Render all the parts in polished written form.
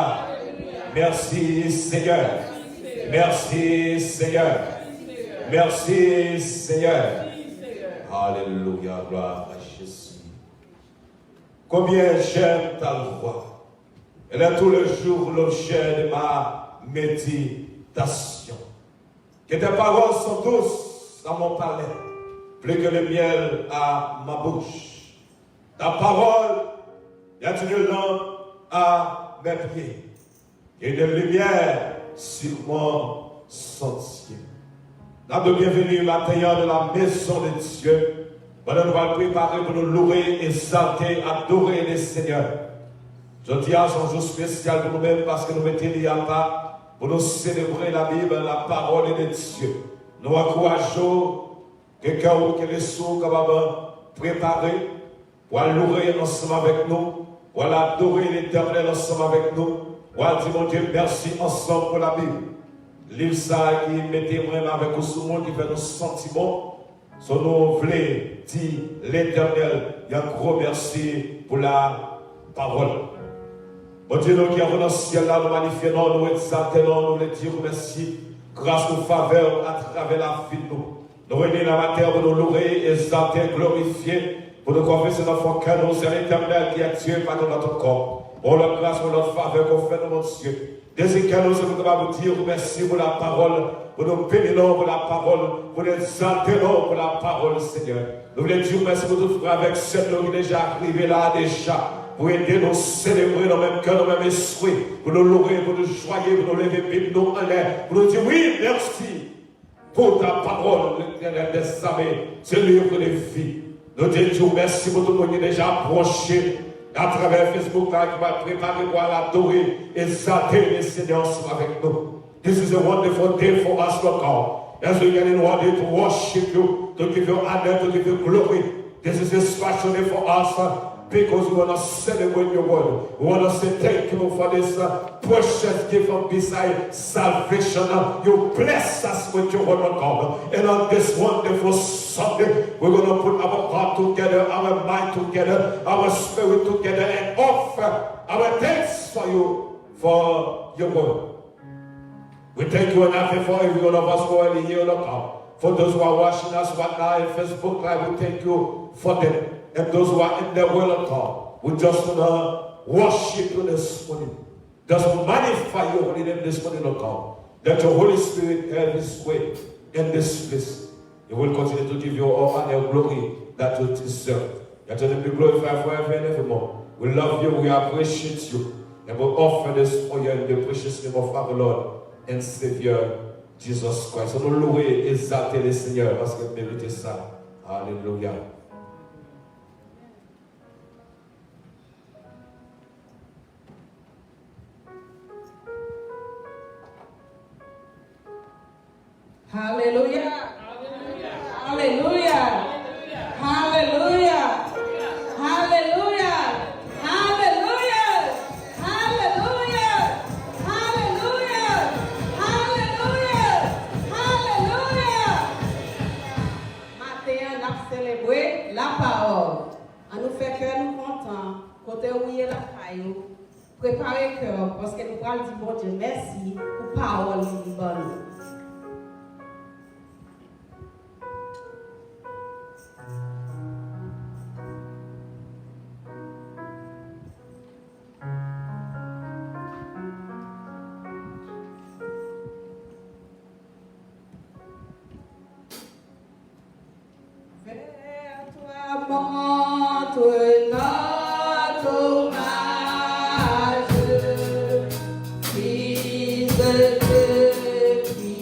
Alléluia. Merci Seigneur. Merci Seigneur. Merci Seigneur. Alléluia. Gloire à Jésus. Combien j'aime ta voix. Elle est tout le jour l'objet de ma méditation. Que tes paroles sont douces dans mon palais, plus que le miel à ma bouche. Ta parole est une lampe à mes pieds et de lumière sur mon sentier. Nous sommes bienvenus maintenant de la maison de Dieu. Nous va préparer pour nous louer, exalter, adorer le Seigneur. Je dis à un jour spécial pour nous-mêmes parce que nous mettons liés pour nous célébrer la Bible, la parole de Dieu. Nous encourageons quelqu'un qui est sourd capable préparer pour louer ensemble avec nous, pour adorer l'Éternel ensemble avec nous, pour dire mon Dieu merci ensemble pour la Bible. Livre ça qui mettez vraiment avec nous, tout le monde qui fait nos sentiments. Si nous voulons dire l'Éternel, il y a un gros merci pour la parole. Bon Dieu, nous qui avons dans le ciel là, nous magnifions, nous exaltons, nous voulons dire merci, grâce aux faveurs à travers la vie de nous. Nous venons dans la terre pour nous louer, exalter, glorifier, pour nous confesser notre cœur, nous c'est l'Éternel qui est Dieu par notre corps. Pour la grâce, pour notre faveur qu'on fait de mon Dieu. Dès que nous sommes capables de dire merci pour la parole, pour nous bénir pour la parole, pour nous exalter pour la parole, Seigneur. Nous voulons dire merci pour tout frère avec ceux qui sont déjà arrivés là déjà, pour aider nous célébrer dans le même cœur, dans le même esprit, pour nous louer, pour nous joyer, pour nous lever, pour nous en l'air, pour nous dire oui, merci pour ta parole, l'Éternel des armées, ce livre de vie. Nous disons merci pour tout le monde qui est déjà approché à travers Facebook là, qui va préparer pour l'adorer et exalter le Seigneur avec nous. This is a wonderful day for us, Lord God. As we get in one day to worship you, to give you honor, to give you glory. This is a special day for us because we want to celebrate your word. We want to say thank you for this precious gift of beside salvation. You bless us with your word, Lord God. And on this wonderful Sunday, we're going to put our heart together, our mind together, our spirit together, and offer our thanks for you, for your word. We thank you and I for every one of us who are here, Lord God. For those who are watching us right now in Facebook Live, we thank you for them. And those who are in the will of God, we just want to worship you this morning. Just magnify your holy name this morning, Lord God. That your Holy Spirit have his way in this place. He will continue to give you all honor and glory that you deserve. That your name be glorified forever and evermore. We love you, we appreciate you. And we offer this for you in the precious name of our Lord and Savior, Jesus Christ. On nous louer, exalter le Seigneur parce qu'il mérite ça. Alléluia. Hallelujah. Hallelujah. Hallelujah. Hallelujah. Hallelujah. Hallelujah. Hallelujah. Hallelujah. Hallelujah. Maintenant, on a célébré la parole. On nous fait que nous contents. Côté où il y a la caillou. Préparez cœur parce que nous allons dire bon Dieu merci pour parole qui bonne. Fils de Dieu.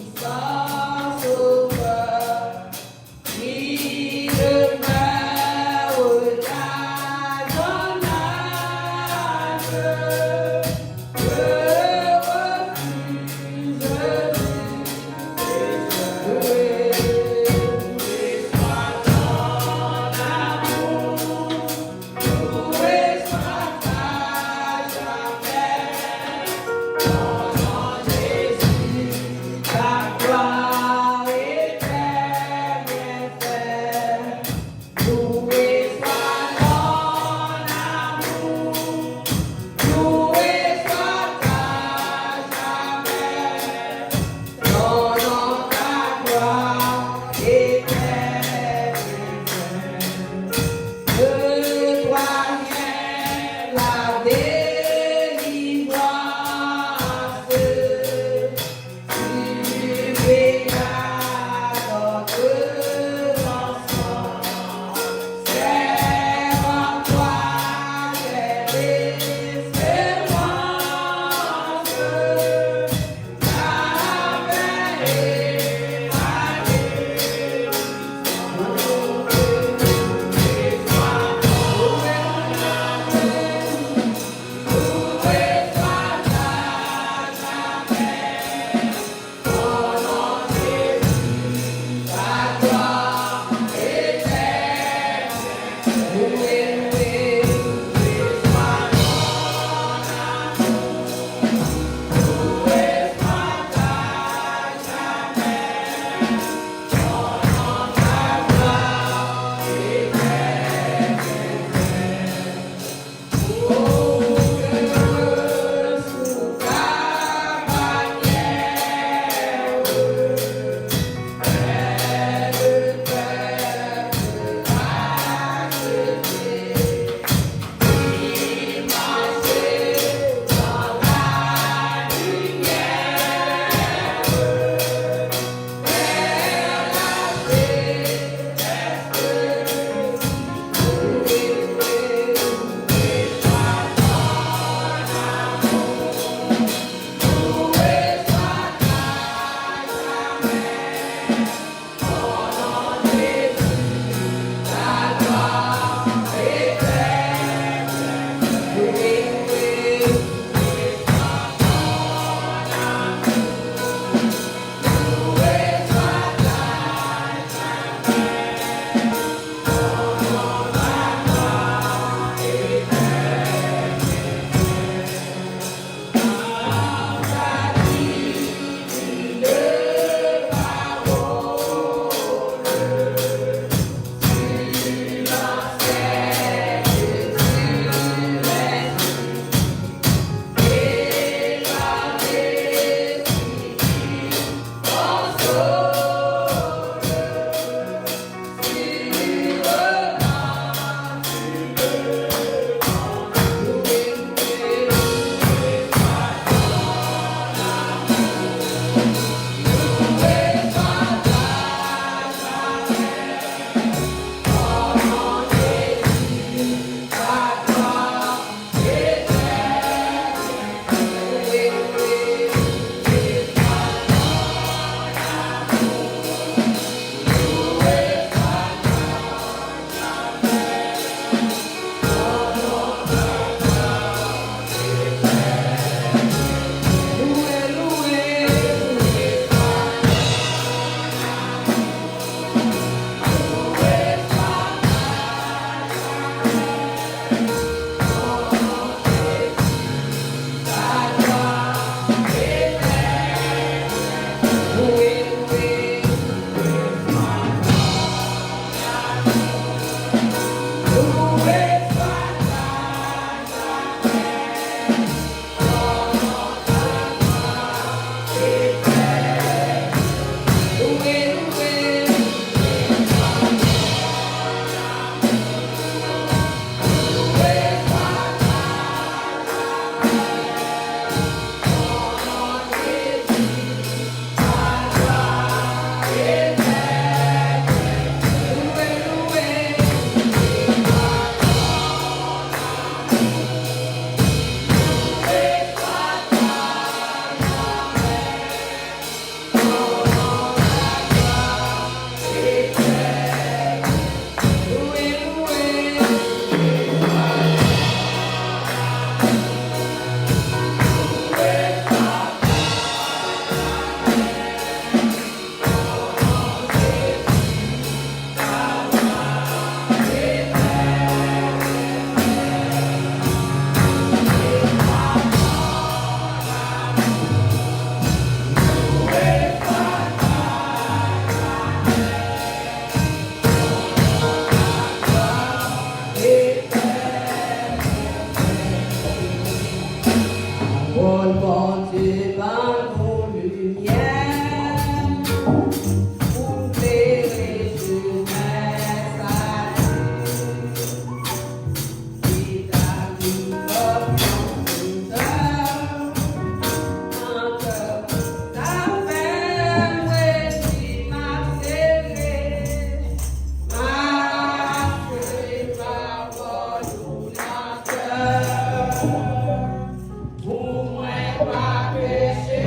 Pour moi, pas péché.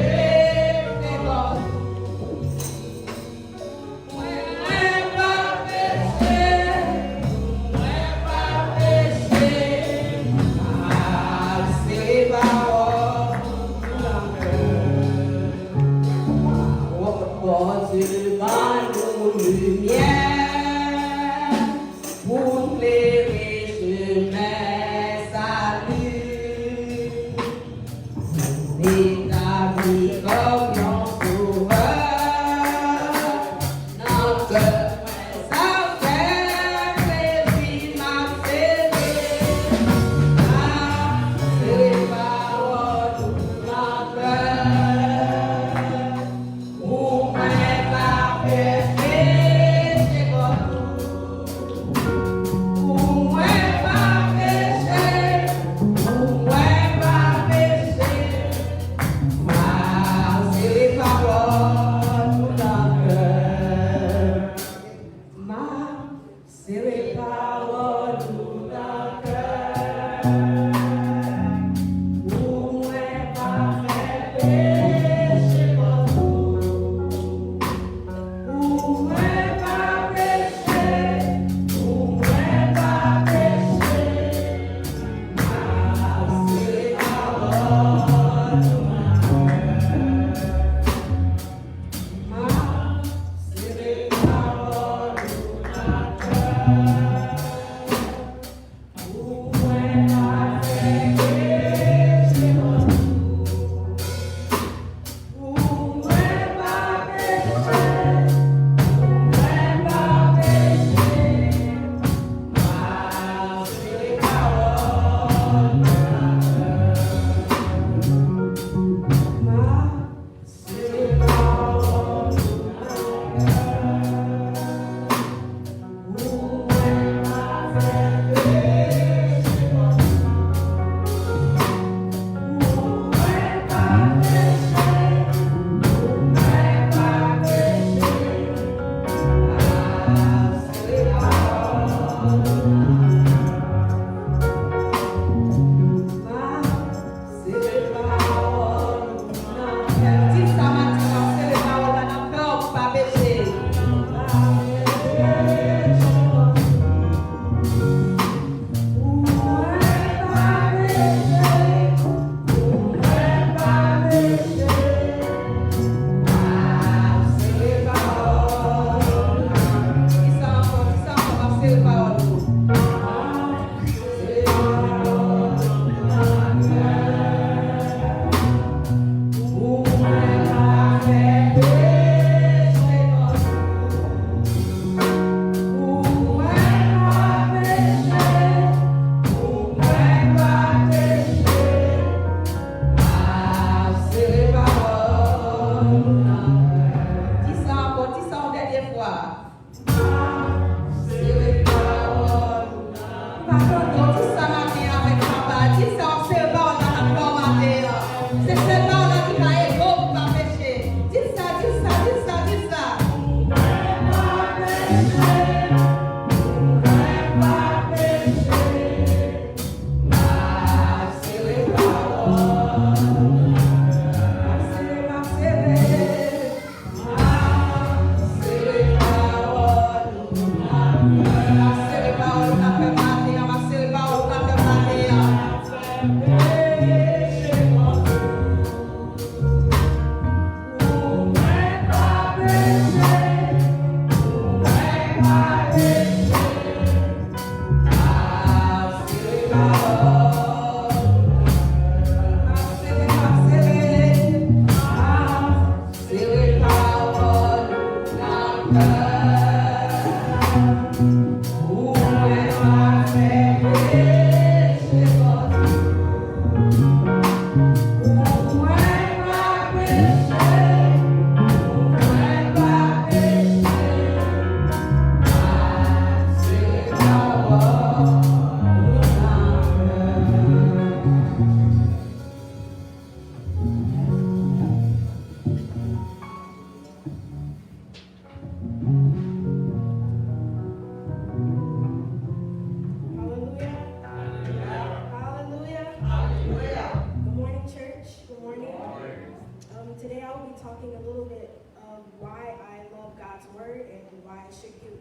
Today I will be talking a little bit of why I love God's Word and why I should you.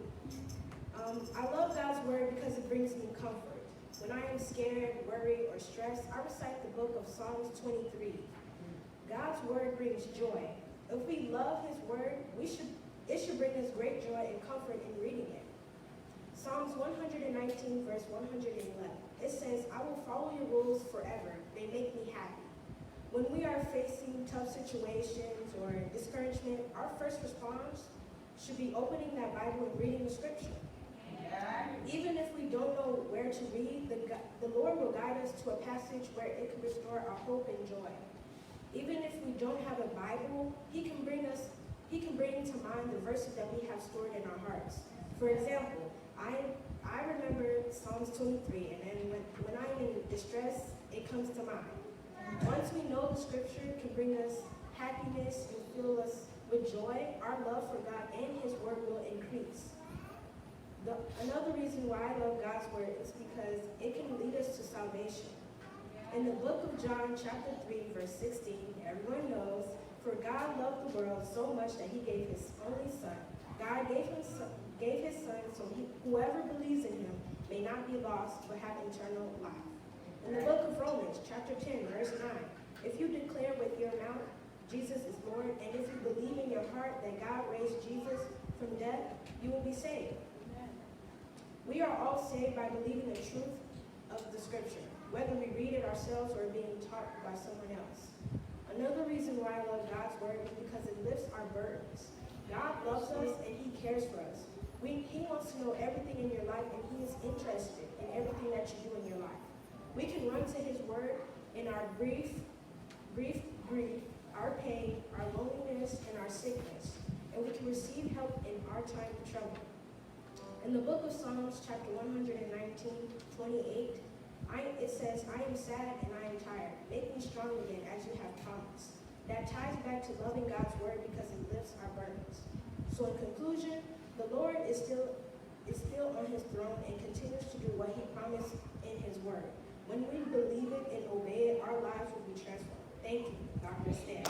I love God's Word because it brings me comfort. When I am scared, worried, or stressed, I recite the book of Psalms 23. God's Word brings joy. If we love His Word, it should bring us great joy and comfort in reading it. Psalms 119, verse 111. It says, I will follow your rules forever. They make me happy. When we are facing tough situations or discouragement, our first response should be opening that Bible and reading the scripture. Even if we don't know where to read, the Lord will guide us to a passage where it can restore our hope and joy. Even if we don't have a Bible, He can bring to mind the verses that we have stored in our hearts. For example, I remember Psalms 23, and then when I'm in distress, it comes to mind. Once we know the scripture can bring us happiness and fill us with joy, our love for God and His Word will increase. Another reason why I love God's Word is because it can lead us to salvation. In the book of John, chapter 3, verse 16, everyone knows, for God loved the world so much that He gave His only Son. God gave His Son so whoever believes in Him may not be lost but have eternal life. In the book of Romans, chapter 10, verse 9, if you declare with your mouth Jesus is Lord, and if you believe in your heart that God raised Jesus from death, you will be saved. We are all saved by believing the truth of the scripture, whether we read it ourselves or being taught by someone else. Another reason why I love God's Word is because it lifts our burdens. God loves us and He cares for us. He wants to know everything in your life, and He is interested in everything that you do in your life. We can run to His Word in our grief, our pain, our loneliness, and our sickness, and we can receive help in our time of trouble. In the book of Psalms, chapter 119, 28, it says, I am sad and I am tired. Make me strong again as you have promised. That ties back to loving God's Word because it lifts our burdens. So in conclusion, the Lord is still on His throne and continues to do what He promised in His Word. When we believe it and obey it, our lives will be transformed. Thank you, Dr. Stan.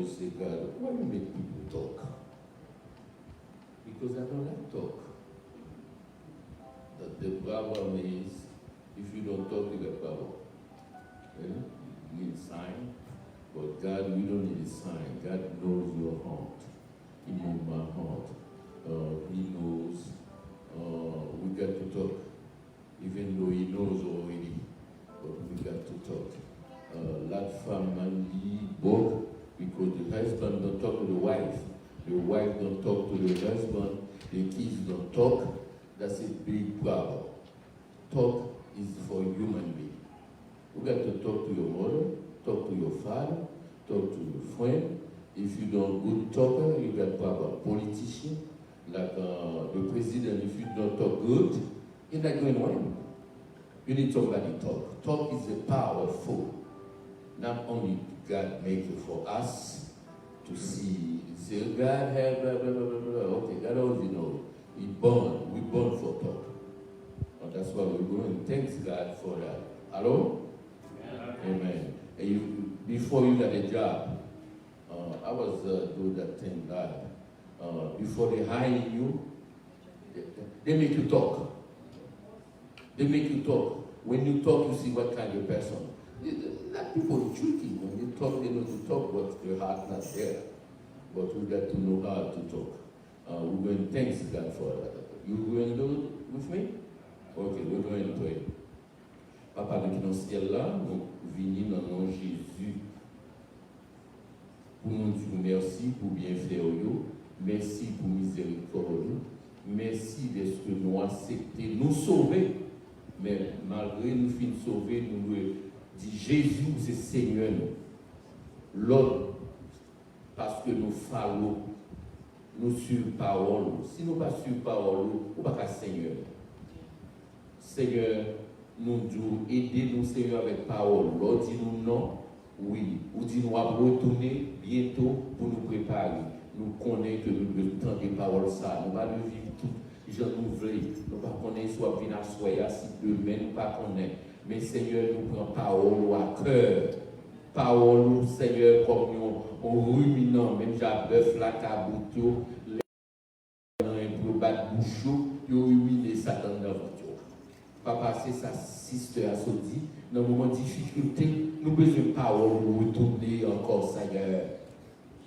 Say, God, why you make people talk? Because I don't like talk. The problem is, if you don't talk, you get power. You need a sign, but God, we don't need a sign. God knows your heart. He knows my heart. He knows we got to talk, even though He knows already, but we got to talk. La femme dit, bon, because the husband don't talk to the wife don't talk to the husband, the kids don't talk. That's a big problem. Talk is for human being. You got to talk to your mother, talk to your father, talk to your friend. If you don't good talker, you got problem. Politician, like the president, if you don't talk good, you're not going to win. You need somebody to talk. Talk is a powerful. Not only God make it for us to see, say, God have blah, blah, blah, blah, blah. Okay, God already knows. We born for talk. And that's why we're going. Thanks God for that. Hello? Yeah. Amen. And before you got a job, I was doing that thing God. Before they hire you, they make you talk. They make you talk. When you talk, you see what kind of person. That people are tricky. When you talk, they know to talk, but their heart not there. But we got to know how to talk. We're going to thank God for that. You going to do it with me? Ok, we're going to pray. Papa, nous qui dans le ciel là, nous venons dans le nom de Jésus. Pour nous dire merci pour bien faire. Merci pour miséricorde. Merci d'être nous accepter, nous sauver. Mais malgré nous finir sauvés, nous devons dire Jésus, c'est Seigneur. L'autre, parce que nous fallons, nous sur parole. Si nous ne pas sur parole, nous ne pas qu'à Seigneur. Seigneur, nous devons aider nous, Seigneur, avec parole. L'autre dit nous non, oui. Ou dit nous allons retourner bientôt pour nous préparer. Nous connaissons que nous devons tendre des paroles ça. Nous ne pas vivre tout. Je nous voulons, nous ne pas connaître soit bien à soya, si demain nous ne pas connaître. Mais Seigneur, nous prenons parole à cœur. Parole, Seigneur, comme nous, on ruminant, même j'ai bœuf là, cabouto, les pour battre bouchou, ils ont ruiné Satan dans votre. Papa, c'est sa sister à se dire, dans le moment de difficulté, nous avons besoin de parole pour retourner encore, Seigneur.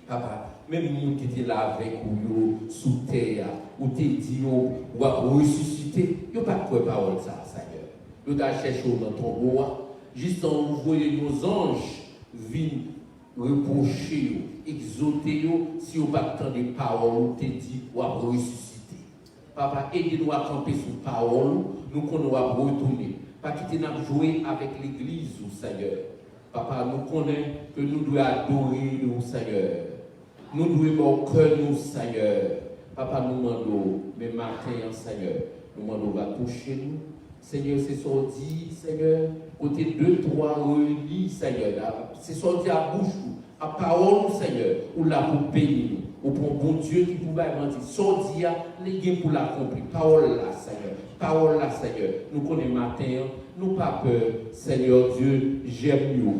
Papa, même nous qui étaient là avec vous, sous terre, ou t'es dit, ou à ressusciter, il n'y a pas de quoi parole ça, Seigneur. Nous avons cherché dans ton roi, juste en envoyant nos anges, viennent reprocher, exhorter, si vous n'avez pas de paroles, ou t'es dit, ou à ressusciter. Papa, aidez-nous à camper sous parole, nous qu'on doit retourner. Pas quitter nous jouer avec l'église, Seigneur. Papa, nous connaissons que nous devons adorer nous, Seigneur. Nous devons au cœur, nous, Seigneur. Papa, nous demandons, mais matin, Seigneur, nous demandons, va toucher nous. Seigneur, c'est sorti, Seigneur, côté 2, 3 réunis, Seigneur. C'est sorti à bouche, à parole, Seigneur, ou là pour bénir nous. Ou pour bon Dieu qui pouvait mentir. Sorti à les pour l'accomplir. Parole là, Seigneur. Parole là, Seigneur. Nous connaissons matin, nous pas peur, Seigneur Dieu, j'aime nous.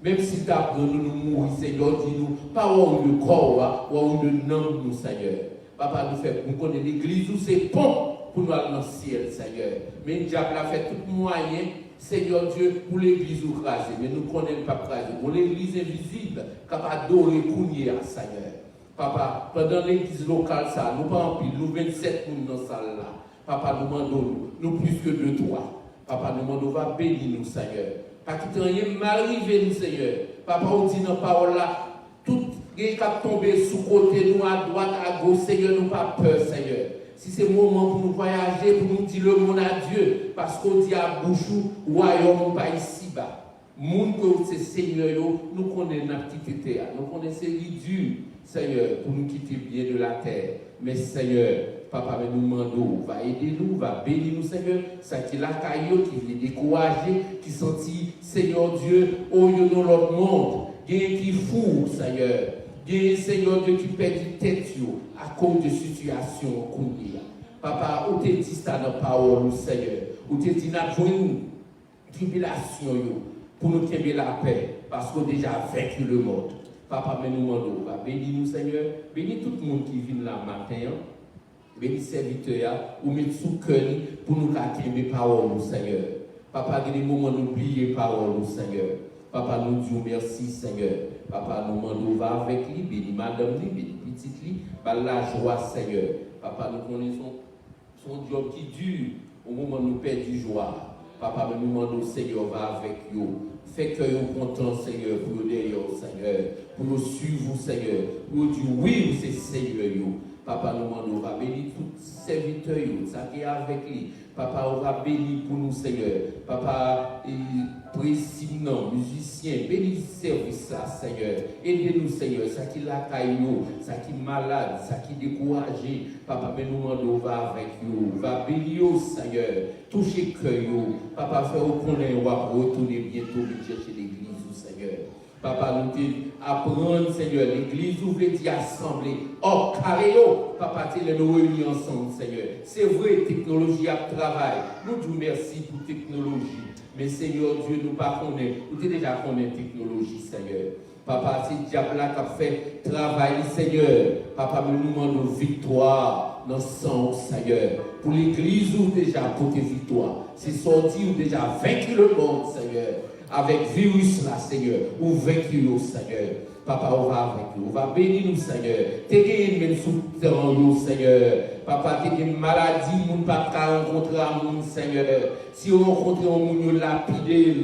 Même si tu as nous mourir, Seigneur, dis-nous, pas où le corps, ou le nom, nous, Seigneur. Papa, nous connaissons l'église où c'est bon pour nous aller dans le ciel, Seigneur. Mais le diable a fait tout moyen, Seigneur Dieu, pour l'église ou craser. Mais nous connaissons pas craser. Pour l'église invisible, capable d'adorer, courir, Seigneur. Papa, pendant l'église locale, ça, nous pas en pile, nous 27 nous dans la salle là. Papa, nous demandons, nous plus que 2, 3. Papa, nous demandons, va bénir nous, Seigneur. Pas qu'il n'y ait rien m'arriver, nous, Seigneur. Papa, on dit dans la parole là, tout qui a tombé sous côté, nous, à droite, à gauche, Seigneur, nous pas peur, Seigneur. Si c'est le moment pour nous voyager, pour nous dire le monde à Dieu, parce qu'on dit à Bouchou, royaume, pas ici-bas. Monde que c'est Seigneur, nous connaissons notre petite terre, nous connaissons les durs, Seigneur, pour nous quitter bien de la terre. Mais Seigneur, Papa, nous demandons, va aider nous, va bénir nous, Seigneur. Ça qui la caillou, qui veut décourager, qui sentit, Seigneur Dieu, au lieu de l'autre monde, qui fou, Seigneur. Dieu, Seigneur Dieu, qui perd du tête à cause de situations qu'on y a. Papa, où t'es dit ça dans la parole, Seigneur. Où t'es dit, n'a une tribulation pour nous tenir la paix, parce qu'on a déjà vaincu le monde. Papa, mais nous demandons, va bénir nous, Seigneur. Bénis tout le monde qui vient là matin. Bénis serviteurs, ou mettre sous cœur pour nous accueillir les paroles, Seigneur. Papa, il y a des moments d'oublier les paroles, Seigneur. Papa, nous disons merci, Seigneur. Papa, nous demandons, va avec lui, bénis madame lui, bénis petite lui, par la joie, Seigneur. Papa, nous connaissons son job qui dure, au moment où nous perdons joie. Papa, nous demandons, Seigneur, va avec nous. Fais que nous contents, Seigneur, pour nous derrière, Seigneur, pour nous suivre, Seigneur, pour nous dire oui, c'est Seigneur. Papa, nous demandons, va bénir tous les serviteurs, ça qui est avec lui. Papa, on va bénir pour nous, Seigneur. Papa, président, musicien, bénis le service, ça, Seigneur. Aidez-nous, Seigneur, ça qui l'a caillou, ça qui est malade, ça qui est découragé. Papa, mais nous demandons, va avec nous, va bénir, Seigneur. Touchez le cœur, Papa, fais qu'on va retourner bientôt chercher l'église, Seigneur. Papa, nous dit, apprendre, Seigneur, l'église, vous voulez dire assembler. Oh, carré, Papa, nous réunir ensemble, Seigneur. C'est vrai, technologie a travail. Nous disons merci pour la technologie. Mais Seigneur Dieu, nous pas connaître. Nous déjà connaître la technologie, Seigneur. Papa, c'est le diable qui a fait travail, Seigneur. Papa, nous demandons victoire dans le sang, Seigneur. Pour l'église, ou déjà pour tes victoires. C'est sorti ou déjà vaincu le monde, Seigneur. Avec virus là, Seigneur, ou vaincu nous, Seigneur. Papa, on va avec nous, on va bénir nous, Seigneur. T'es gagné même sous terrain, Seigneur. Papa, t'es une maladie, nous pas rencontrer un monde, Seigneur. Si on rencontre un monde lapidé,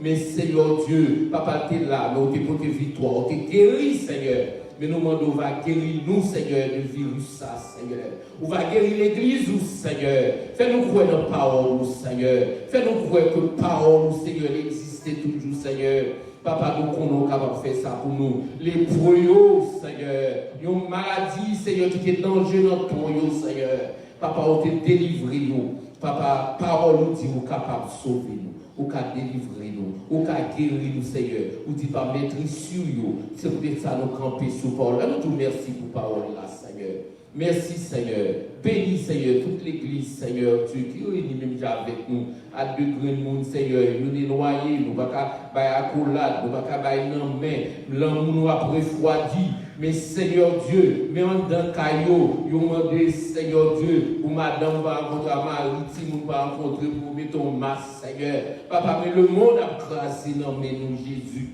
mais Seigneur Dieu, Papa, t'es là, mais on t'es pour tes victoires, on t'es guéri, Seigneur. Mais nous demandons, va guérir nous, Seigneur, de virus, ça, Seigneur. On va guérir l'église, Seigneur. Fais-nous croire dans la parole, Seigneur. Fais-nous croire que la parole, Seigneur, existe toujours, Seigneur. Papa, nous sommes capables de faire ça pour nous. Les proyos, Seigneur. Une maladie, Seigneur, qui est danger dans ton proyo, Seigneur. Papa, on te délivre nous. Papa, parole nous dit, vous capable de sauver nous. Ou qu'à délivrer nous, ou qu'à guérir nous, Seigneur, ou dit pas mettre sur nous, c'est peut-être ça nous camper sous parole. Nous te merci pour parole là, Seigneur. Merci, Seigneur. Bénis, Seigneur, toute l'église, Seigneur, Dieu qui est même déjà avec nous, à degré de monde, Seigneur, nous les noyer, nous ne pouvons pas faire accolade, nous ne pouvons pas faire main, l'amour nous a refroidi. Mais Seigneur Dieu, mais en dans caillou, nous demandons, Seigneur Dieu, pour madame va rencontrer Marie, si nous va rencontrer pour mettre ton masque, Seigneur. Papa, mais le monde a crasé dans nous, Jésus.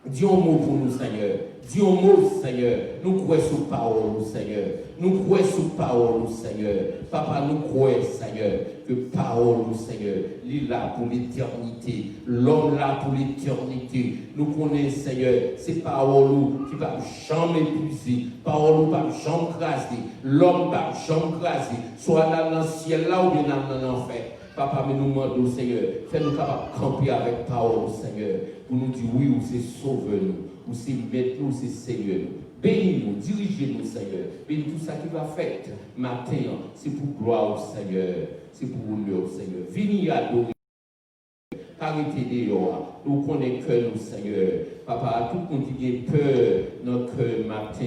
Dis un mot pour nous, Seigneur. Dis un mot, Seigneur. Nous croyons sous parole, Seigneur. Nous croyons sous parole, Seigneur. Papa, nous croyons, Seigneur, que parole, Seigneur, il est là pour l'éternité. L'homme là pour l'éternité. Nous connaissons, Seigneur, ces paroles qui ne peuvent jamais épuiser. Paroles qui ne peuvent jamais craser. L'homme ne peut jamais craser. Soit dans le ciel là ou bien dans l'enfer. Papa, mais nous demandons, Seigneur, fais-nous capables de camper avec parole, Seigneur, pour nous dire oui, ou c'est sauver-nous, ou c'est mettre nous, c'est Seigneur. Bénis-nous, dirigez-nous, Seigneur. Bénis tout ça qui va faire matin, c'est pour gloire au Seigneur, c'est pour honneur au Seigneur. Venez adorer. Arrêtez dehors. Nous connaissons que nous, Seigneur. Papa, tout le monde qui a peur dans le cœur matin,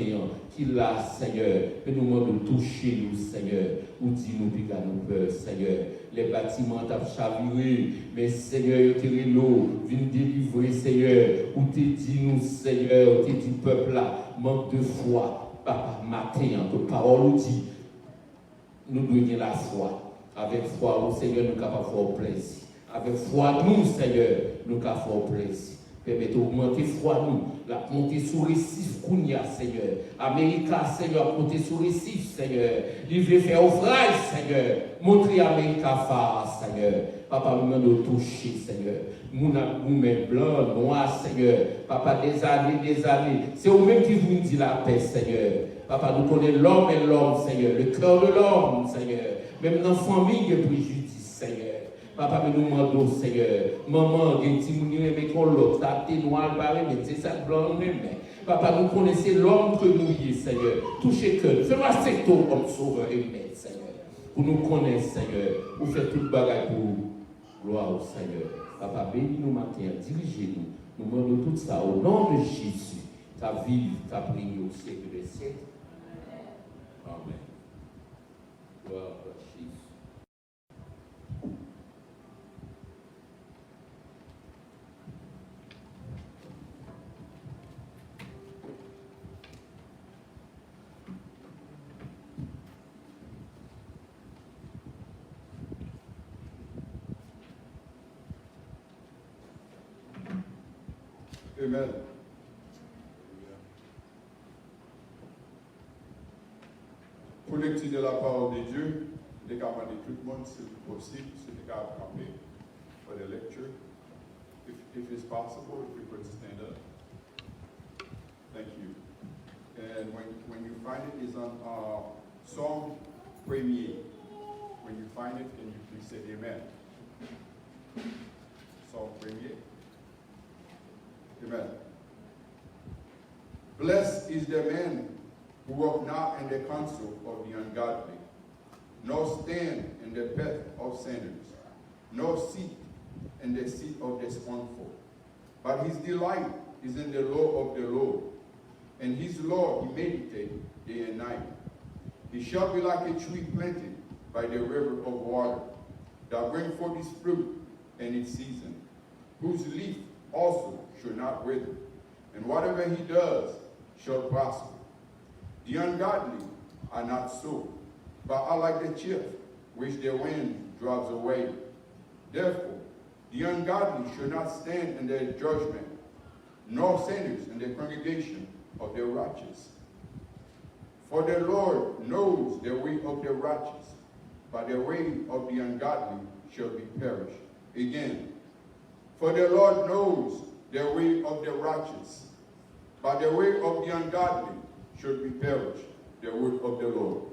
qu'il a, Seigneur, que nous demandons de toucher nous, Seigneur. Ou dis-nous, puis nous peur, Seigneur. Les bâtiments ont chaviré, mais Seigneur, tu es l'eau, viens délivrer, Seigneur. Ou tu dis nous, Seigneur, ou tu dis peuple là, manque de foi. Papa, matin, ta parole dit, nous devons la foi. Avec foi, au Seigneur, nous sommes capables de faire plaisir. Avec foi, nous, Seigneur, nous avons fait plaisir. Permettez d'augmenter foi, nous. La montée sur récif, Kounia, Seigneur. América, Seigneur, monter sur récif, Seigneur. Il veut faire ouvrage, Seigneur. Montrer América phare, Seigneur. Papa, nous demandons de toucher, Seigneur. Nous mêmes blancs, noirs, Seigneur. Papa, des années. C'est vous-même qui vous dit la paix, Seigneur. Papa, nous connaissons l'homme et l'homme, Seigneur. Le cœur de l'homme, Seigneur. Même dans la famille, il y a préjudice, Seigneur. Papa, mais nous demandons, Seigneur, maman, il y a un petit mouni, mais qu'on l'autre, ça t'es noir, mais c'est ça blanc, mais. Papa, nous connaissons l'homme que nous y est, Seigneur. Touchez que, fais-moi secteur comme sauveur et maître, Seigneur. Pour nous connaître, Seigneur, pour faire toute bagaille pour vous. Gloire au Seigneur. Papa, bénis-nous matin, dirigez-nous. Nous demandons tout ça au nom de Jésus. Ta vie, ta prière au siècle des siècles. Amen. Gloire à Jésus. Amen. Pour lecture de la parole de Dieu, je vais demander tout le monde, si c'est possible, si vous pouvez camper for the lecture. If it's possible, if you could stand up. Thank you. And when you find it, it's on Psalm Premier. When you find it, can you please say amen? Psalm Premier. Amen. Blessed is the man who walk not in the counsel of the ungodly, nor stand in the path of sinners, nor sit in the seat of the scornful. But his delight is in the law of the Lord, and his law he meditates day and night. He shall be like a tree planted by the river of water, that bring forth its fruit in its season, whose leaf also shall not wither, and whatever he does shall prosper. The ungodly are not so, but are like the chaff which the wind drives away. Therefore, the ungodly shall not stand in the judgment, nor sinners in the congregation of the righteous. For the Lord knows the way of the righteous, but the way of the ungodly shall be perished. Again, for the Lord knows the way of the righteous, But the way of the ungodly should be perished, the word of the Lord.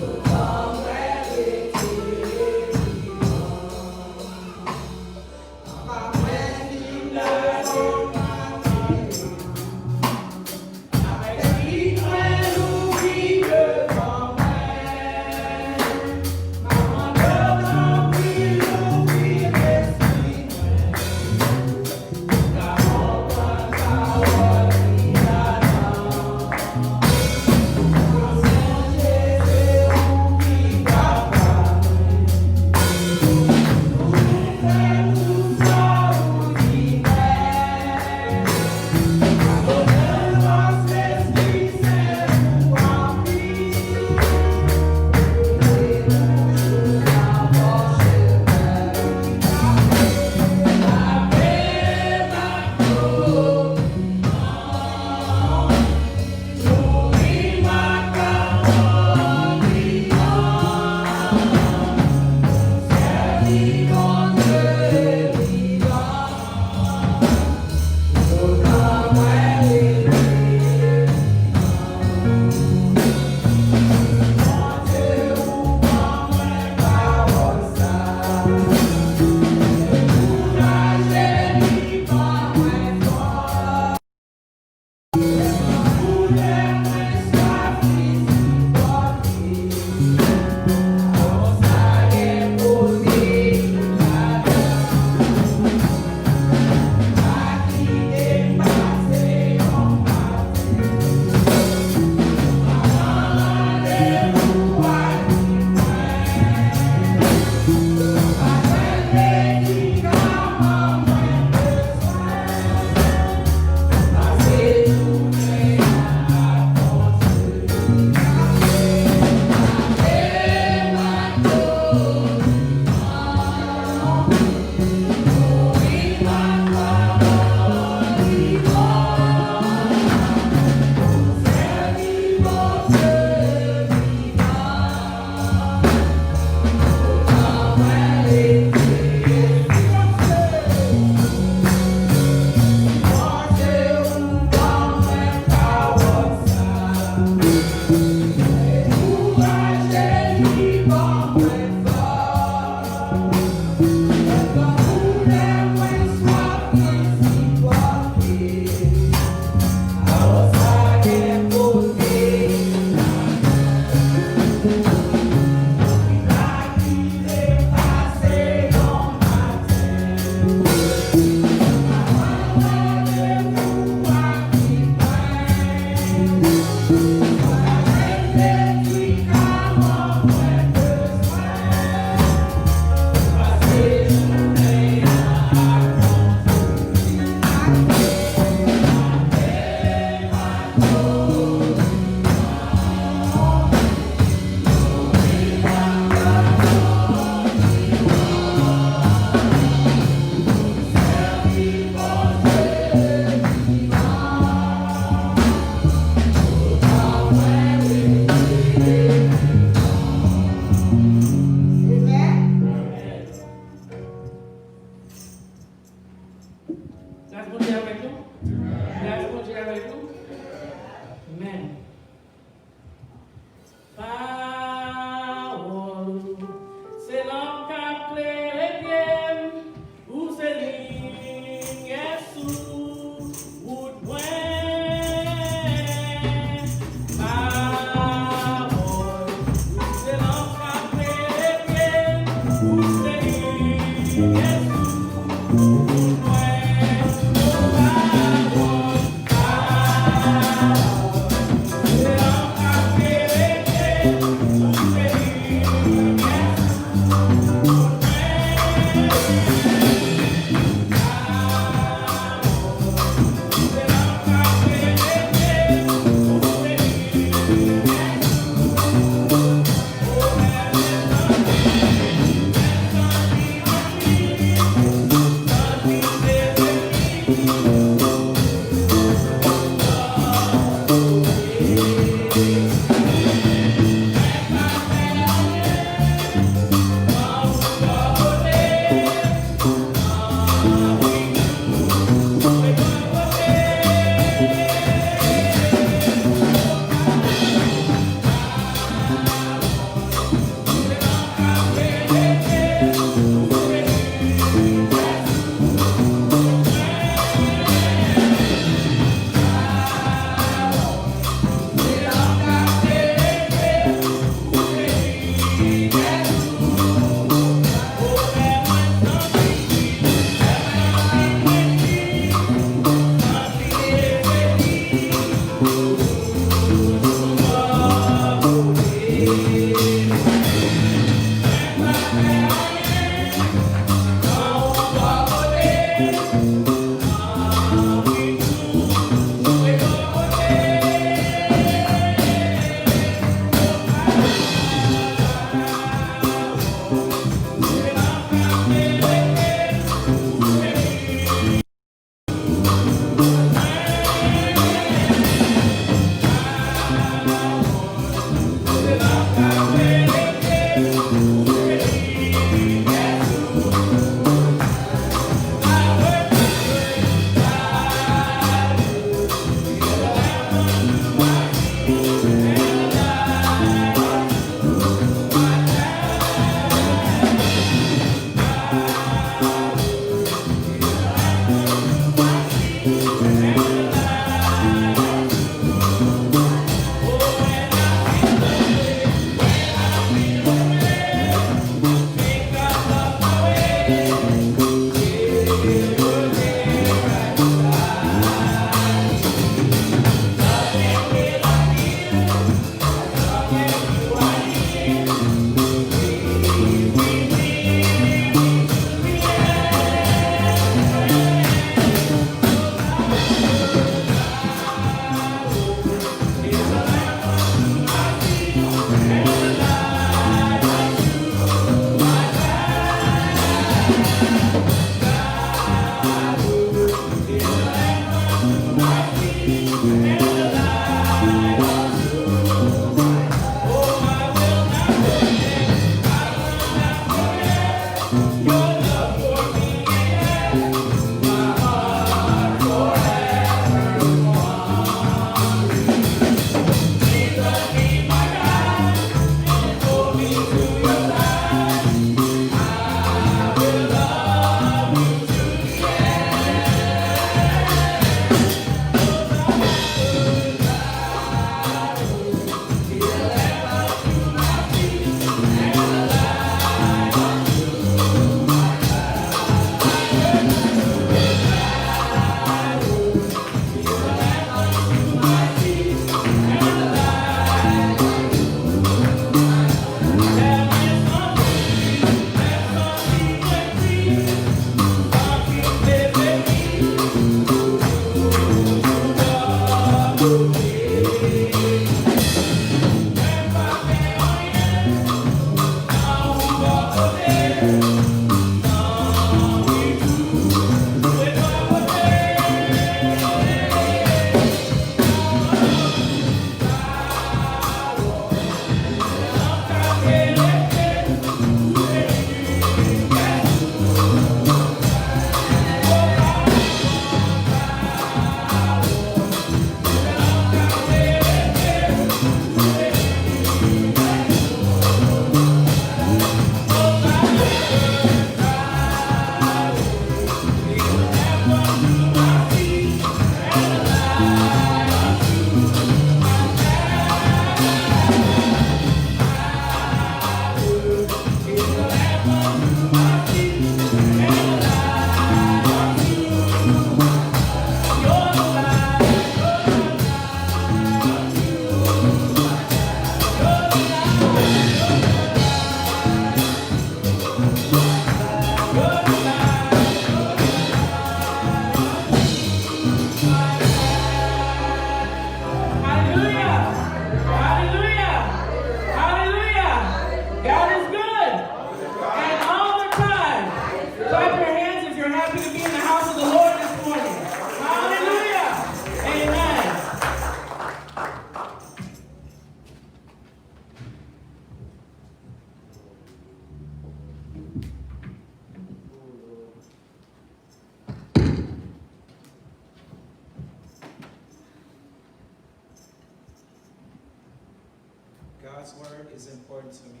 God's word is important to me.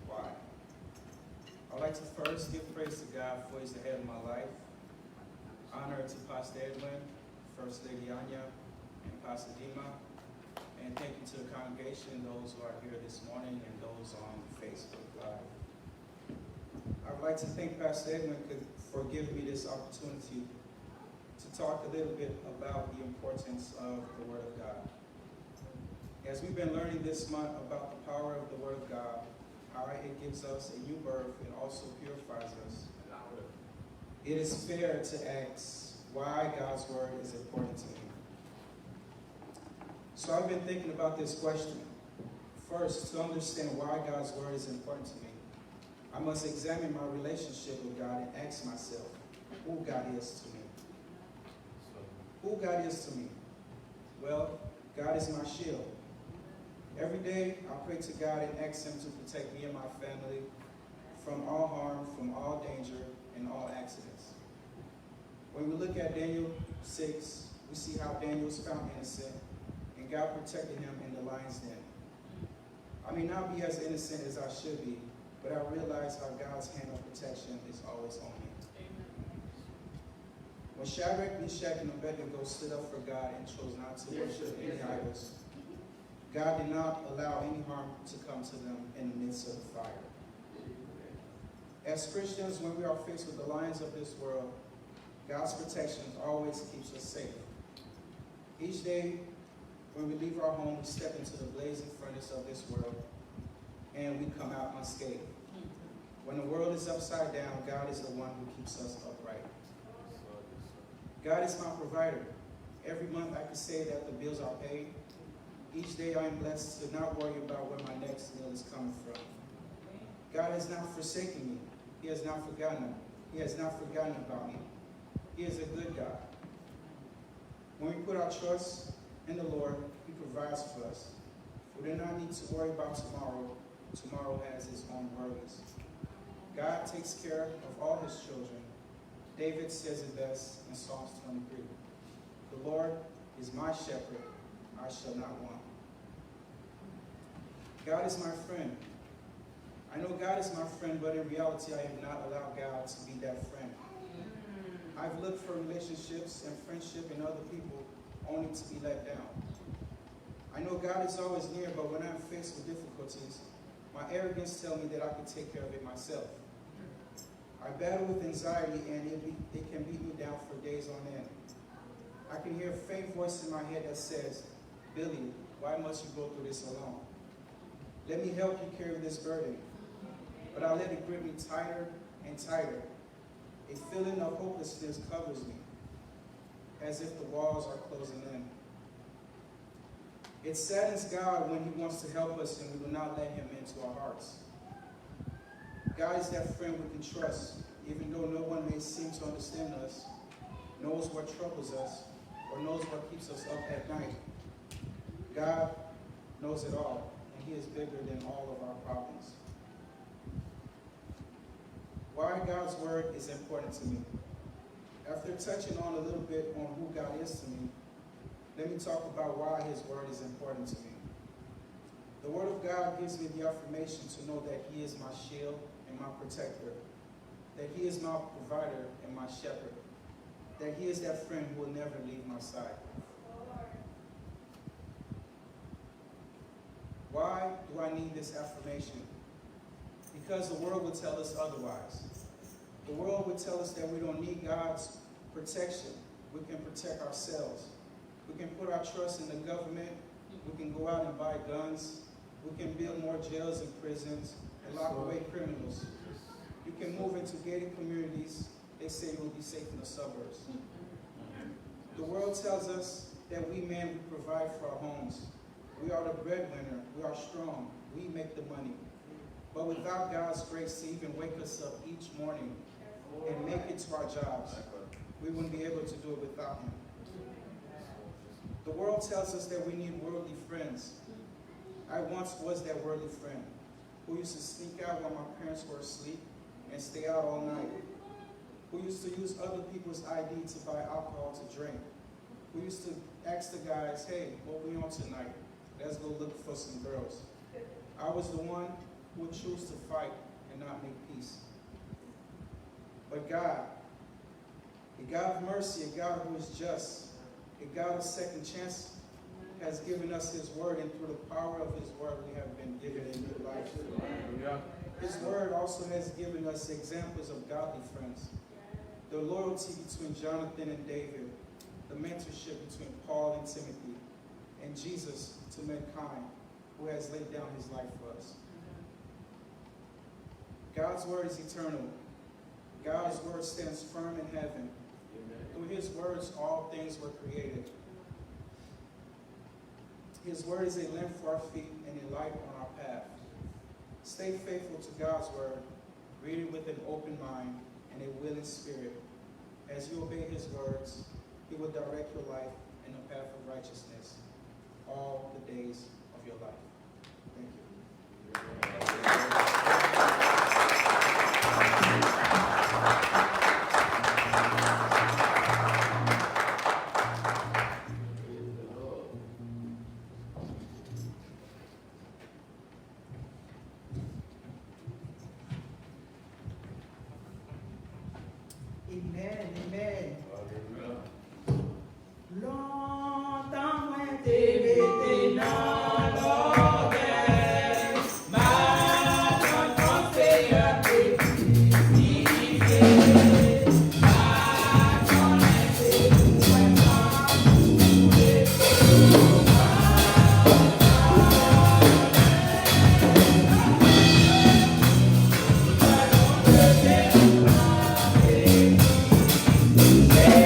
Why? I'd like to first give praise to God for He's the head of my life. Honor to Pastor Edwin, First Lady Anya, and Pastor Dima. And thank you to the congregation, those who are here this morning, and those on Facebook Live. I would like to thank Pastor Edwin for giving me this opportunity to talk a little bit about the importance of the Word of God. As we've been learning this month about the power of the Word of God, how it gives us a new birth and also purifies us, it is fair to ask why God's Word is important to me. So I've been thinking about this question. First, to understand why God's Word is important to me, I must examine my relationship with God and ask myself who God is to me. Who God is to me? Well, God is my shield. Every day, I pray to God and ask Him to protect me and my family from all harm, from all danger, and all accidents. When we look at Daniel 6, we see how Daniel was found innocent, and God protected him in the lion's den. I may not be as innocent as I should be, but I realize how God's hand of protection is always on me. When Shadrach, Meshach, and Abednego stood up for God and chose not to worship any idols, God did not allow any harm to come to them in the midst of the fire. As Christians, when we are faced with the lions of this world, God's protection always keeps us safe. Each day, when we leave our home, we step into the blazing furnace of this world, and we come out unscathed. When the world is upside down, God is the one who keeps us upright. God is my provider. Every month I can say that the bills are paid. Each day I am blessed to not worry about where my next meal is coming from. God has not forsaken me. He has not forgotten. He has not forgotten about me. He is a good God. When we put our trust in the Lord, He provides for us. We do not need to worry about tomorrow. Tomorrow has its own worries. God takes care of all His children. David says it best in Psalms 23. The Lord is my shepherd, I shall not want. God is my friend. I know God is my friend, but in reality, I have not allowed God to be that friend. I've looked for relationships and friendship in other people only to be let down. I know God is always near, but when I'm faced with difficulties, my arrogance tells me that I can take care of it myself. I battle with anxiety, and it can beat me down for days on end. I can hear a faint voice in my head that says, Billy, why must you go through this alone? Let me help you carry this burden. But I let it grip me tighter and tighter. A feeling of hopelessness covers me, as if the walls are closing in. It saddens God when He wants to help us and we do not let Him into our hearts. God is that friend we can trust, even though no one may seem to understand us, knows what troubles us, or knows what keeps us up at night. God knows it all, and He is bigger than all of our problems. Why God's Word is important to me. After touching on a little bit on who God is to me, let me talk about why His Word is important to me. The Word of God gives me the affirmation to know that He is my shield and my protector, that He is my provider and my shepherd, that He is that friend who will never leave my side. Why do I need this affirmation? Because the world would tell us otherwise. The world would tell us that we don't need God's protection. We can protect ourselves. We can put our trust in the government. We can go out and buy guns. We can build more jails and prisons and lock away criminals. You can move into gated communities. They say you'll be safe in the suburbs. The world tells us that we men provide for our homes. We are the breadwinner. We are strong. We make the money. But without God's grace to even wake us up each morning and make it to our jobs, we wouldn't be able to do it without Him. The world tells us that we need worldly friends. I once was that worldly friend who used to sneak out while my parents were asleep and stay out all night, who used to use other people's ID to buy alcohol to drink, who used to ask the guys, hey, what we on tonight? Let's go look for some girls. I was the one who would choose to fight and not make peace. But God, a God of mercy, a God who is just, a God of second chance, has given us his word, and through the power of his word we have been given a new life. His word also has given us examples of godly friends. The loyalty between Jonathan and David, the mentorship between Paul and Timothy, and Jesus to mankind, who has laid down his life for us. God's word is eternal. God's word stands firm in heaven. Through his words, all things were created. His word is a lamp for our feet and a light on our path. Stay faithful to God's word. Read it with an open mind and a willing spirit. As you obey his words, he will direct your life in the path of righteousness all the days of your life. Thank you. Amen, amen. Longtemps moins t'es dans l'orgueil, maintenant ton Seigneur t'est purifié. Maintenant laissez vraiment couler. Hey, hey,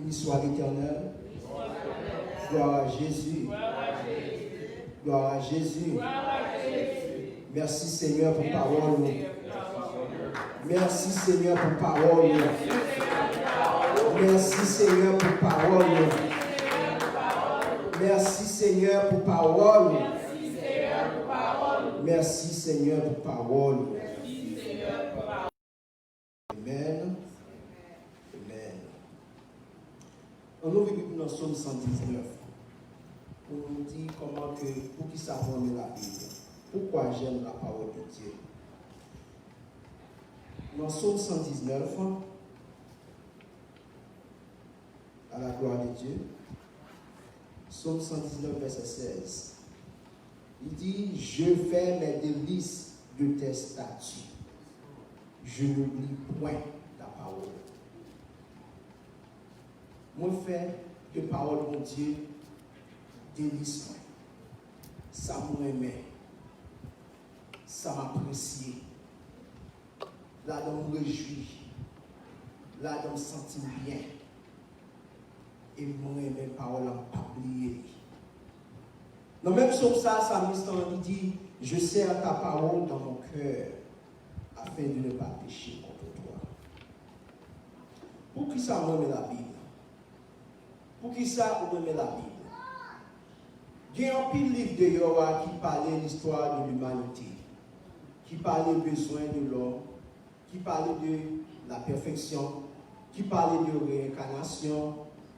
Béni soit l'Éternel. Gloire à Jésus. Gloire à Jésus. Merci Seigneur pour parole. Merci Seigneur pour parole. Merci Seigneur pour parole. Merci Seigneur pour parole. Merci Seigneur pour parole. Amen. Amen. On ouvre dans le psaume 119. On nous dit comment que, pour qui ça forme la Bible. Pourquoi j'aime la parole de Dieu. Dans le psaume 119, à la gloire de Dieu, psaume 119, verset 16, il dit, je fais mes délices de tes statuts. Je n'oublie point ta parole. Moi, fais que parole de Dieu délice moi. Ça m'aimait. Ça m'apprécie. Là, je me réjouis. Là, je me sens bien. Et moi, mes paroles en pas oublier. Dans même sur ça, il dit, je serre ta parole dans mon cœur afin de ne pas pécher contre toi. Pour qui ça on met la Bible? Pour qui ça on met la Bible? Il y a un pile livre de Yoa qui parlait de l'histoire de l'humanité, qui parlait des besoins de l'homme, qui parlait de la perfection, qui parlait de réincarnation,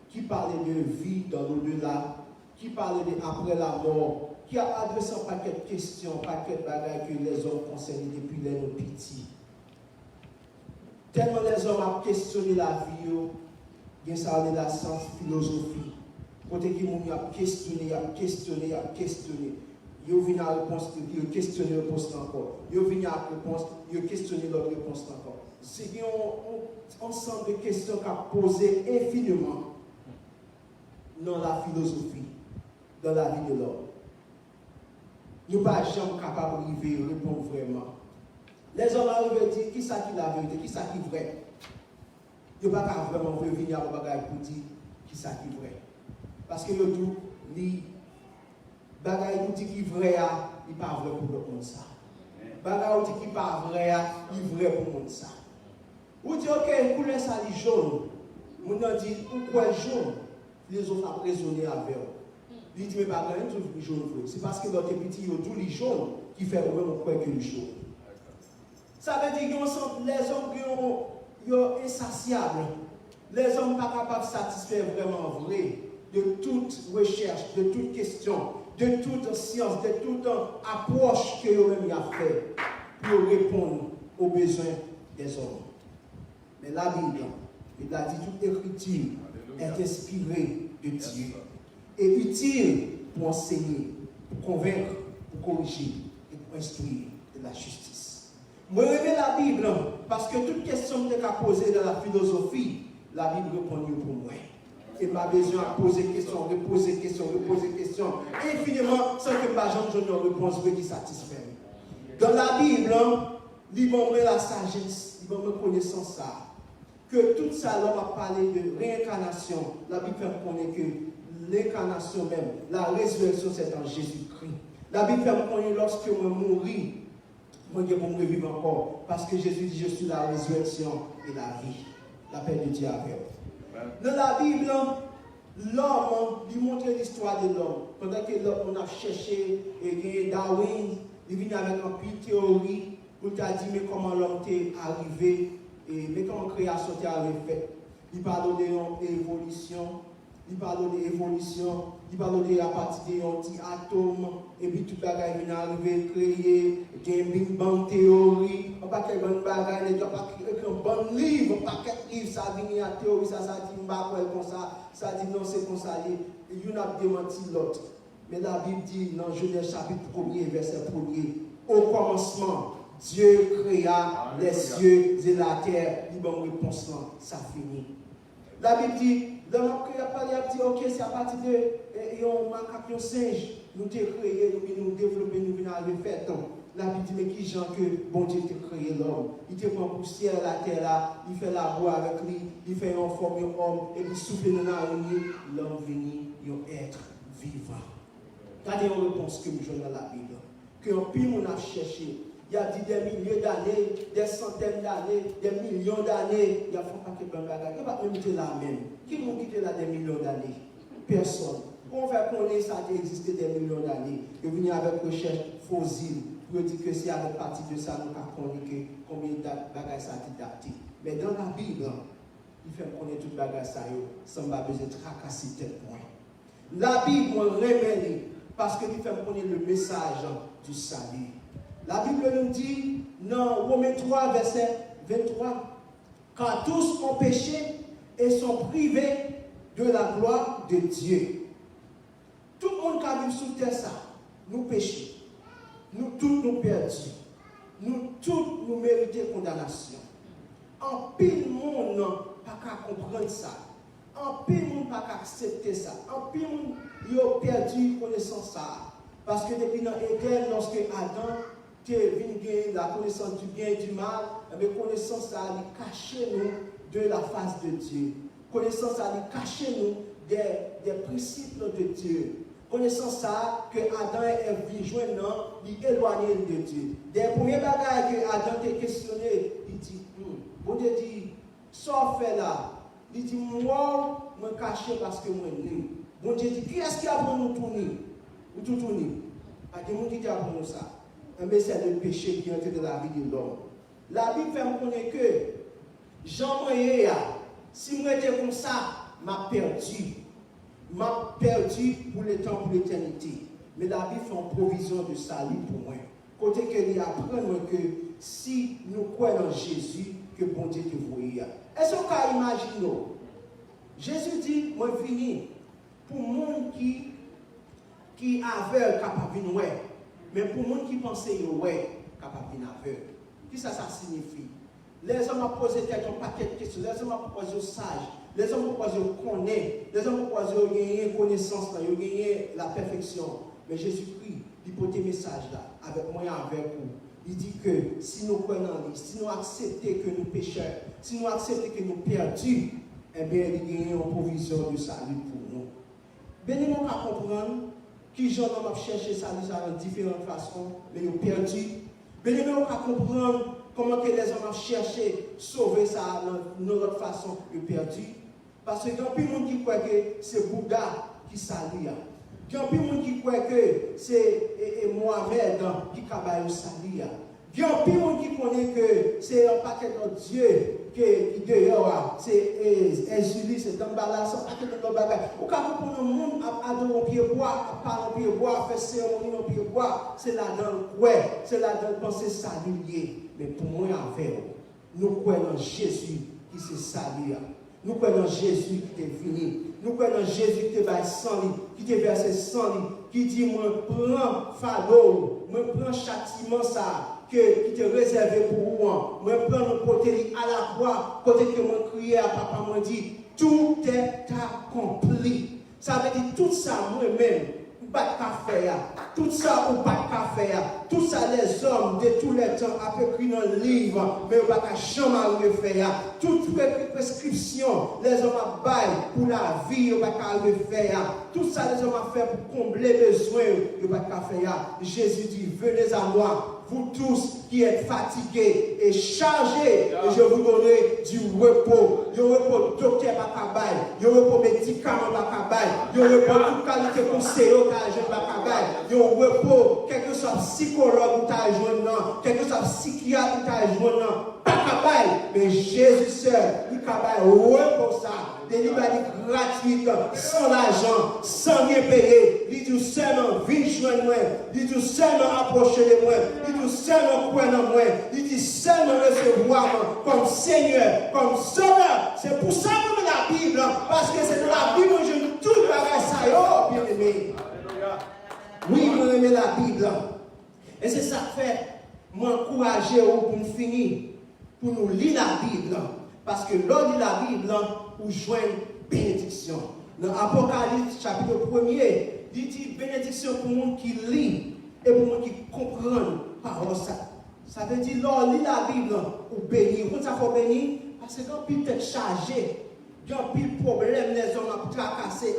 qui parlait de vie dans l'au-delà, qui parlait de après la mort, qui a adressé un paquet de questions, un paquet de bagages que les hommes concernés depuis les petits. Tellement les hommes ont questionné la vie, bien ça de la science, philosophie. Côté qui m'ont questionné. Ils viennent à réponse, ils questionnent la réponse encore. Ils viennent à réponse, ils questionnent l'autre réponse encore. C'est un ensemble de questions qu'a posé infiniment dans la philosophie, dans la vie de l'homme. Nous ne sommes pas jamais capables de répondre vraiment. Les hommes arrivent et disent qui ça qui est la vérité, qui ça qui est vrai. Ils ne sont pas vraiment venir à bagage pour dire qui ça qui est vrai. Parce que le tout, les bagages qui est vrai, il n'est pas vrai pour le monde ça. Bagages qui n'est pas vrai, il est vrai pour le monde ça. Vous dites, ok, couleur ça est jaune. Vous dit, pourquoi jaune? Les autres ont raisonné avec eux. Ils disent, mais pas grand chose de jaune. C'est parce que notre petit, il y a tout les jaunes qui fait vraiment quoi que le jaune. Ça veut dire que les hommes qui sont insatiables. Les hommes ne sont pas capables de satisfaire vraiment vrai de toute recherche, de toute question, de toute science, de toute approche que eux-mêmes ont fait pour répondre aux besoins des hommes. Mais la Bible, il a dit toute écriture est inspirée de Dieu et utile pour enseigner, pour convaincre, pour corriger et pour instruire de la justice. Moi, j'aime la Bible parce que toute question que tu as posée dans la philosophie, la Bible répond pour moi. Et ma besoin de poser question, reposer question, infiniment sans que ma jambe donne une réponse qui satisfait. Dans la Bible, il va me la sagesse, il va me connaissance ça. Que tout ça, l'homme a parlé de réincarnation. La Bible fait connaître que l'incarnation même, la résurrection, c'est en Jésus-Christ. La Bible fait connaître lorsque je mouris, moi je vais vivre encore. Parce que Jésus dit, je suis la résurrection et la vie. La paix de Dieu avec vous. Dans la Bible, l'homme, il montre l'histoire de l'homme. Pendant que l'homme, on a cherché, et Darwin, il vient avec un peu de théorie, pour te dire, mais comment l'homme est arrivé, et mais comment la création est arrivée. Il parle de l'évolution, il parle de à partir d'un petit atome, et puis tout le monde vient arriver, créer, il y a une Big Bang théorie, on pas qu'un bon bagage, il n'y a pas qu'un bon livre, pas qu'un livre, ça vient à théorie, ça dit, comme ça dit, non, c'est comme ça, il y en a démenti l'autre. Mais la Bible dit, dans Genèse chapitre 1er, verset 1er, au commencement, Dieu créa les cieux et la terre, il bonne réponse là, ça finit. La Bible dit, l'homme qui a parlé, il dit, ok, c'est à partir de un macaque, un singe, nous t'ai créé, nous développé, nous venons à le faire. La Bible dit, mais qui gens que bon Dieu t'a créé l'homme. Il te prend poussière la terre là, il fait la boue avec lui, il fait en forme homme, et puis souffle dans la lignée, l'homme venu, il être vivant. Regardez une réponse que nous jouons dans la Bible. Que un pile on a cherché. Il y a dit des milliers d'années, des centaines d'années, des millions d'années. Il y a pas que bon bagage. Il va pas même là même. Qui vont quitter là des millions d'années? Personne. On va connaître ça qui existait des millions d'années. Et venir avec recherche fossile pour dire que c'est à partir de ça nous avons connaître combien de bagages ça a daté. Mais dans la Bible, il fait connaître tout bagage ça sans pas besoin de tracasser tête point. La Bible révèle parce qu'il fait connaître le message du salut. La Bible nous dit dans Romains 3, verset 23, car tous ont péché et sont privés de la gloire de Dieu. Tout le monde qui vit sous terre, ça, nous péchons. Nous tous nous perdus. Nous tous nous méritons condamnation. En pile monde n'a pas qu'à comprendre ça. En pile monde n'a pas qu'à accepter ça. En pile monde a perdu connaissance ça. Parce que depuis dans l'Éden, lorsque Adam est venu gagner la connaissance du bien et du mal, la connaissance ça a caché nous de la face de Dieu. Connaissance ça a caché nous des principes de Dieu. Connaissance ça que Adam est venu joindre, il est éloigné de Dieu. Des premiers bagages que Adam t'a questionné, il dit, bon Dieu dit, ça fait là. Il dit, moi, je me cache parce que moi, je suis né. Bon Dieu dit, qui est-ce qui a pour nous tourner? Ou tout tourner? Il y a des gens qui ont pour nous ça. Mais c'est le péché qui entre dans la vie de l'homme. La Bible fait me connaître que Jean-Moïse, si moi j'étais comme ça, m'a perdu. M'a perdu pour le temps, pour l'éternité. Mais la Bible fait une provision de salut pour moi. Côté qu'il apprend que si nous croyons en Jésus, que bon Dieu te voyait. Est-ce qu'on peut imaginer? Jésus dit, moi fini, pour le monde qui aveugle, capable de voir. Mais pour le monde qui pensait qu'il ouais, capable de aveugle. Qu'est-ce que ça signifie? Les hommes ont posé un paquet de questions, les hommes ont posé aux sages. Les hommes ont connaissent, les hommes ont gagné connaissance, ils ont gagné la perfection. Mais Jésus-Christ, il porte un message là, avec moi et avec vous. Il dit que si nous croyons en lui, si nous acceptons que nous péchons, si nous acceptons que nous perdus, eh bien, il y a une provision de salut pour nous. Bénis-nous à comprendre qui gens ont cherché salut de différentes façons, mais ils ont perdu. Bénis-nous à comprendre comment que les hommes ont cherché sauver ça de notre façon, ils ont perdu. Parce qu'il y a plus de gens qui croient que c'est Bouddha qui salue. Il y a plus de gens qui croient que c'est Mohamed qui cabaye au salut. Il y a plus de gens qui connaissent que c'est un paquet de Dieu qui dehors, c'est Julie, c'est Dambala, c'est un paquet de bagages. Ou quand vous prenez le monde à adorer un pied bois, à parler un pied bois, à faire cérémonie un pied bois, c'est là-dedans, ouais, c'est là-dedans penser saluer. Mais pour moi, avec nous croyons en Jésus qui s'est salué. Nous croyons en Jésus qui est fini. Nous croyons en Jésus qui te sans lit, qui te versé sans lit, qui dit, moi, prends fardeau, moi, prends châtiment ça, qui te réservé pour vous. Moi, prends mon côté à la croix, côté que moi crié à papa, moi dit, tout est accompli. Ça veut dire tout ça, moi-même, pas de faire. Tout ça, ou pas de faire. Tout ça, les hommes de tous les temps, a écrit dans le livre, mais on ne va jamais refaire. Toute prescription, les hommes ont bail pour la vie, on ne va pas refaire. Tout ça, les hommes ont fait pour combler les besoins, on ne va pas faire. Jésus dit, venez à moi. Vous tous qui êtes fatigués et chargés, et je vous donnerai du repos. Il y a un repos docteur Bakabaï, il y a un repos médicament Bakabaï, il y a un repos toute qualité conseiller au Bakabaï, il y a un repos, quel que soit psychologue ou ta journée, quel que soit psychiatre ou ta journée, Bakabaï, mais Jésus seul, il cabaye repos ça. Délivrance gratuite, sans l'argent, sans rien payer. Il dit seulement vite joindre moi. Il dit seulement approcher de moi. Il dit seulement croire en moi. Il dit seulement recevoir comme Seigneur, comme Sauveur. C'est pour ça que la Bible, parce que c'est dans la Bible que je ne tout bagage ça, bien aimé. Oui, moi aimé la Bible. Et c'est ça que fait, moi encourager pour nous finir, pour nous lire la Bible. Parce que l'on lit la Bible, pour joindre bénédiction. Dans Apocalypse chapitre 1er, il dit bénédiction pour les gens qui lit et pour les gens qui comprennent parole ça. Ça veut dire, lors lit la Bible, ou bénir. Pourquoi ça faut bénir? Parce que quand il est chargé, il y a un pile problème, les hommes ont tracassé,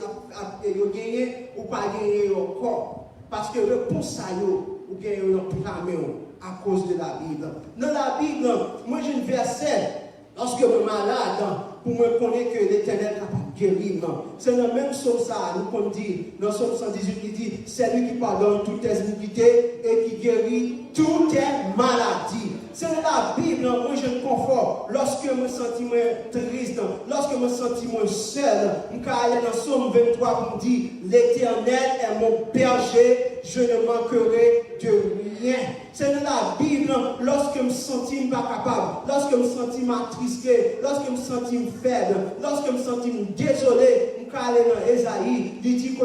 ils ont gagné ou pas gagné encore. Parce que réponse à eux, ou gagné ou à cause de la Bible. Dans la Bible, moi j'ai un verset, lorsque je suis malade, pour me connaître que l'Éternel est capable de guérir. C'est le même chose ça, nous comme dit, dans le Psaume 118, il dit, c'est lui qui pardonne toutes tes iniquités et qui guérit toutes tes maladies. C'est la Bible, moi je me confort. Lorsque je me sens triste, lorsque je me sens seul, je vais aller dans le Psaume 23 pour me dire, l'Éternel est mon berger, je ne manquerai de rien. C'est dans la Bible, lorsque je me sens pas capable, lorsque je me sens attristé, lorsque je me sens faible, lorsque je me sens désolé, je vais aller dans Ésaïe, il dit,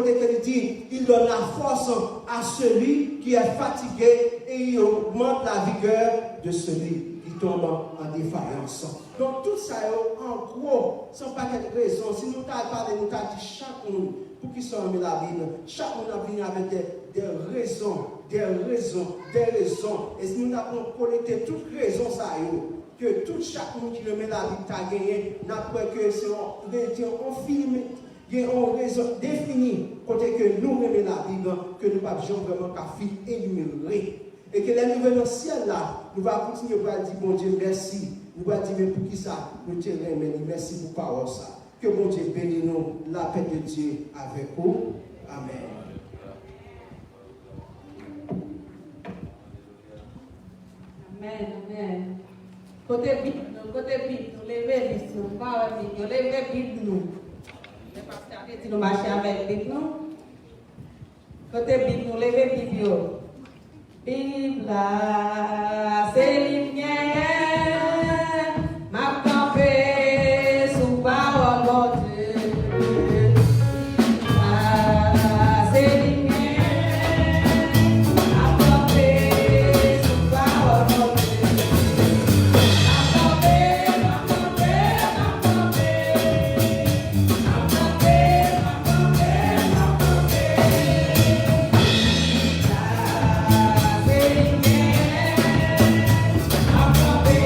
il donne la force à celui qui est fatigué et il augmente la vigueur de celui qui tombe en défaillance. Donc tout ça, en gros, sans pas de raison. Si nous avons parlé, nous avons dit chaque monde, pour qu'ils soient mis la Bible, chaque monde a venu avec des raisons. Et si nous avons collecté toutes les raisons, ça que tout chaque monde qui remet la Bible a gagné, n'après que c'est on filme. Il y a une raison définie côté que nous remet la Bible, que nous ne pouvons pas vraiment énumérer. Et que les nouvelles dans le ciel là, nous allons continuer à dire, bon Dieu, merci. Nous allons dire, mais pour qui ça? Nous te remercions, merci pour parole ça. Que bon Dieu bénisse nous, la paix de Dieu avec vous. Amen. Amen. Côté Bible, nous levez les nous, pas nous levez Bible nous. Parce qu'avec nous marcher avec Bible nous. Côté Bible, nous levez Bible. Bible, c'est lumière, ma campé sous parole de Dieu. C'est lumière, ma campé sous parole de Dieu. Ma campé,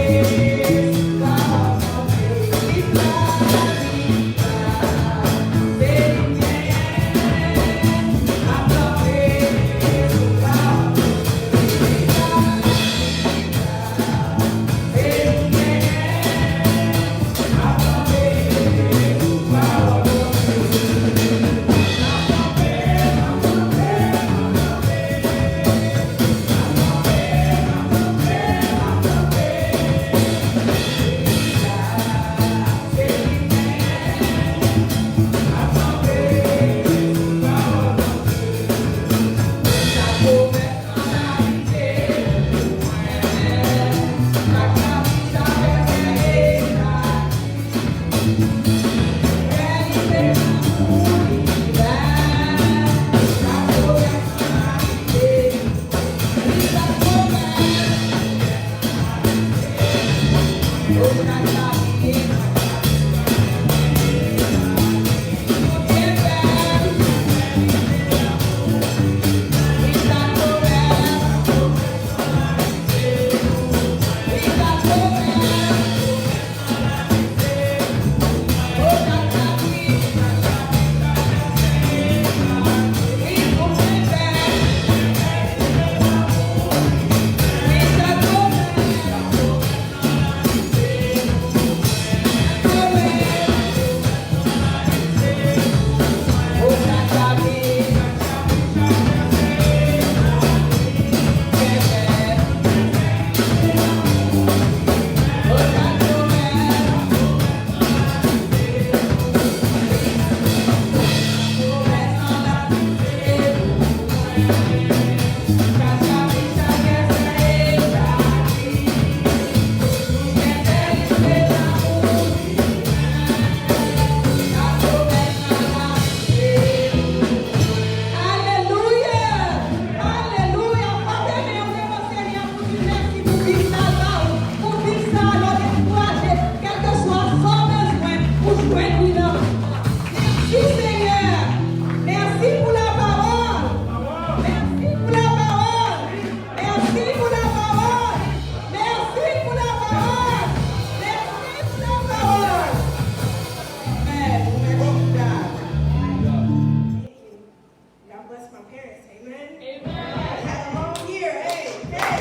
my parents. Amen. Amen. I had a long year. Hey, that's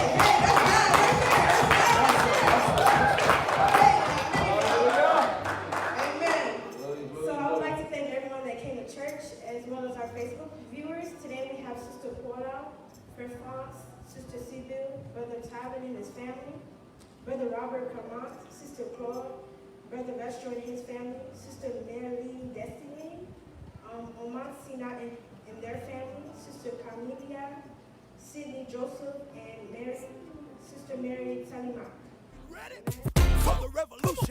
God right there. Amen. So I would like to thank everyone that came to church, as well as our Facebook viewers. Today we have Sister Porter, Friend France, Sister Sibyl, Brother Tavin and his family, Brother Robert Carmont, Sister Claude, Brother Vestro and his family, Sister Marilyn Destiny, Omar Sina and their family, Sister Camelia, Sidney Joseph, and Mary, Sister Mary Salima. Ready for the revolution.